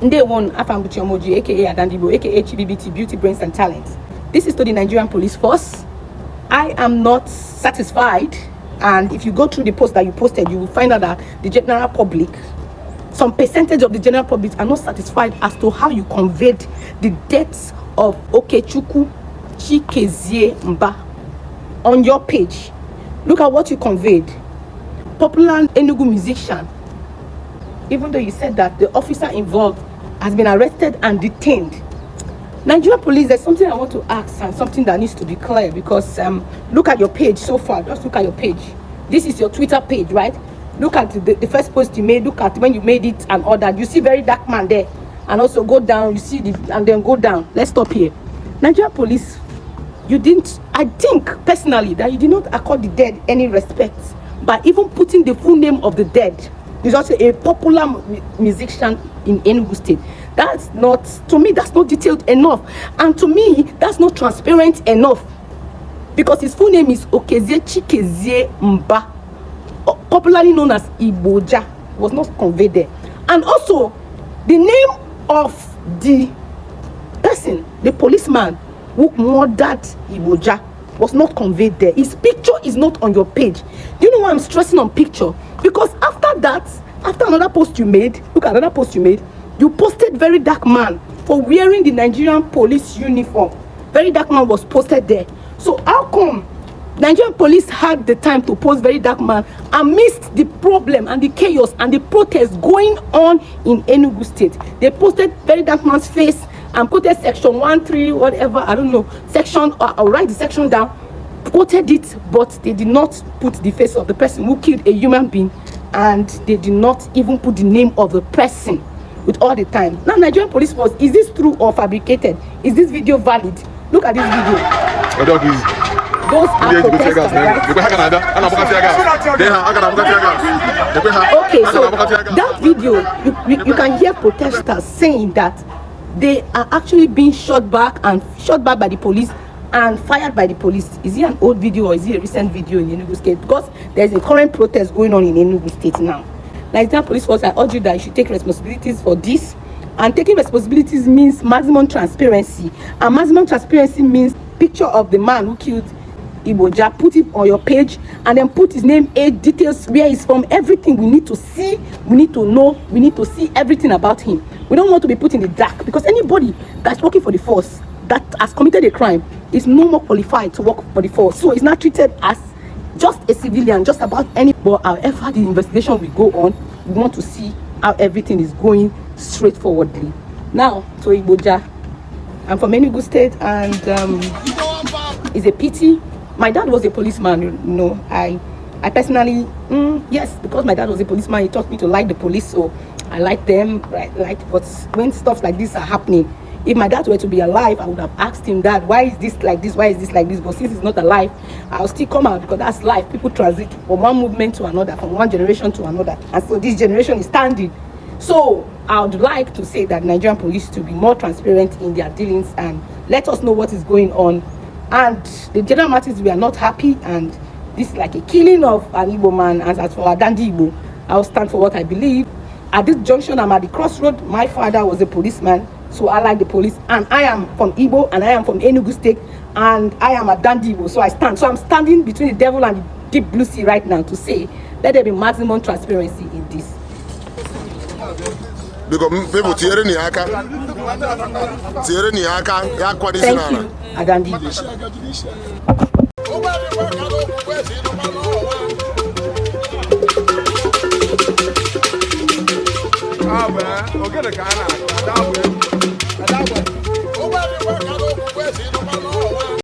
Day one, Afanguchi Omoji, aka Adandibo, aka HBBT, Beauty, Brains and Talent. This is to the Nigerian Police Force. I am not satisfied, and if you go through the post that you posted, you will find out that the general public, some percentage of the general public are not satisfied as to how you conveyed the deaths of Okechukwu Chikezie Mba on your page. Look at what you conveyed. Popular Enugu musician. Even though you said that the officer involved has been arrested and detained. Nigerian police, there's something I want to ask and something that needs to be clear, because look at your page so far. Just look at your page. This is your Twitter page, right? Look at the first post you made. Look at when you made it and all that. You see very dark man there, and also go down. You see and then go down. Let's stop here. Nigerian police, you didn't. I think personally that you did not accord the dead any respect by even putting the full name of the dead. He's also a popular musician in Enugu State. That's not, to me, that's not detailed enough. And to me, that's not transparent enough. Because his full name is Okezie Chikezie Mba, popularly known as Igbo-jag, was not conveyed there. And also, the name of the person, the policeman who murdered Igbo-jag, was not conveyed there. His picture is not on your page. Do you know why I'm stressing on picture? Because after that, after another post you made, look at another post you made, you posted very dark man for wearing the Nigerian police uniform. Very dark man was posted there. So how come Nigerian police had the time to post very dark man amidst the problem and the chaos and the protests going on in Enugu State? They posted very dark man's face and quoted section 1-3 whatever, I don't know, section, or write the section down, quoted it, but they did not put the face of the person who killed a human being, and they did not even put the name of the person with all the time. Now, Nigerian police force, is this true or fabricated? Is this video valid? Look at this video. Those are protesters, right? Okay, so that video, you can hear protesters saying that they are actually being shot back by the police and fired by the police. Is it an old video or is it a recent video in Enugu State? Because there's a current protest going on in Enugu State now. Nigerian police force, I urge you that you should take responsibilities for this. And taking responsibilities means maximum transparency. And maximum transparency means picture of the man who killed Igbo-jag, put it on your page, and then put his name, age, details, where he's from, everything we need to see, we need to know, we need to see everything about him. We don't want to be put in the dark, because anybody that's working for the force that has committed a crime is no more qualified to work for the force. So it's not treated as just a civilian, just about any. But however the investigation will go on, we want to see how everything is going straightforwardly. Now to Igbo-jag. I'm from Enugu State, and it's a pity. My dad was a policeman, you know. I personally, yes, because my dad was a policeman, he taught me to like the police, so I like them, right? But when stuff like this are happening, if my dad were to be alive, I would have asked him, Dad, why is this like this? Why is this like this? But since he's not alive, I'll still come out, because that's life. People transit from one movement to another, from one generation to another, and so this generation is standing. So I would like to say that Nigerian police to be more transparent in their dealings and let us know what is going on. And the general matters, we are not happy, and this is like a killing of an Igbo man. And as for Adandi Igbo, I'll stand for what I believe. At this junction, I'm at the crossroad. My father was a policeman, so I like the police, and I am from Igbo, and I am from Enugu State, and I am Adandi Igbo, so I stand. So I'm standing between the devil and the deep blue sea right now to say, let there be maximum transparency in this. Because people tearing the aka, thank you, Adandi. Ah, man, okay, the guy now.